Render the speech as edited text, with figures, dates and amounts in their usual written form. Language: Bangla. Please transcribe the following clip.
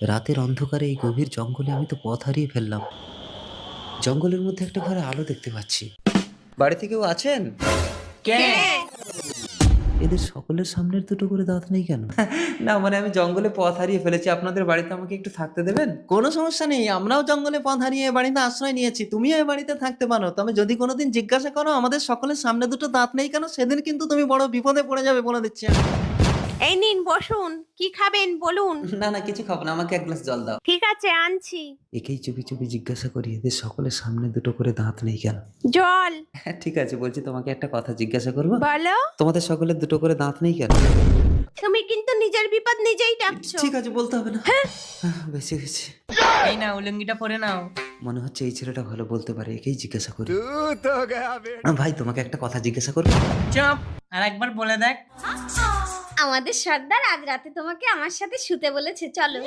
রাতের অন্ধকারে এই গভীর জঙ্গলে আমি তো পথ হারিয়ে ফেললাম। জঙ্গলের মধ্যে একটা ঘরে আলো দেখতে পাচ্ছি। বাড়িতে কেউ আছেন? কে? এদের সকলের সামনের দুটো করে দাঁত নেই কেন? না মানে আমি জঙ্গলে পথ হারিয়ে ফেলেছি, আপনাদের বাড়িতে আমাকে একটু থাকতে দেবেন? কোনো সমস্যা নেই, আমরাও জঙ্গলে পথ হারিয়ে এ বাড়িতে আশ্রয় নিয়েছি, তুমিও এ বাড়িতে থাকতে পারো। তবে যদি কোনোদিন জিজ্ঞাসা করো আমাদের সকলের সামনে দুটো দাঁত নেই কেন, সেদিন কিন্তু তুমি বড় বিপদে পড়ে যাবে, বলে দিচ্ছি আমি। এই নিন বসুন, কি খাবেন বলুন। না না, কিছু খাবো না, আমাকে এক গ্লাস জল দাও। ঠিক আছে আনছি। একেই চুপি চুপি জিজ্ঞাসা করি এদের সকলের সামনে দুটো করে দাঁত নেই কেন। জল। হ্যাঁ ঠিক আছে, বলছি তোমাকে একটা কথা জিজ্ঞাসা করবো। বলো। তোমাদের সকলের দুটো করে দাঁত নেই কেন? তুমি কিন্তু নিজের বিপদ নিজেই ডাকছো। ঠিক আছে, বলতে হবে না। বেঁচে গেছি। এই নাও লুঙ্গিটা পরে নাও। মনে হচ্ছে এই ছেলেটা ভালো বলতে পারে, একেই জিজ্ঞাসা করি। ভাই তোমাকে একটা কথা জিজ্ঞাসা করবো। চুপ, আর একবার বলে দেখ। আমাদের সর্দার আজ রাতে তোমাকে আমার সাথে শুতে বলেছে, চলো।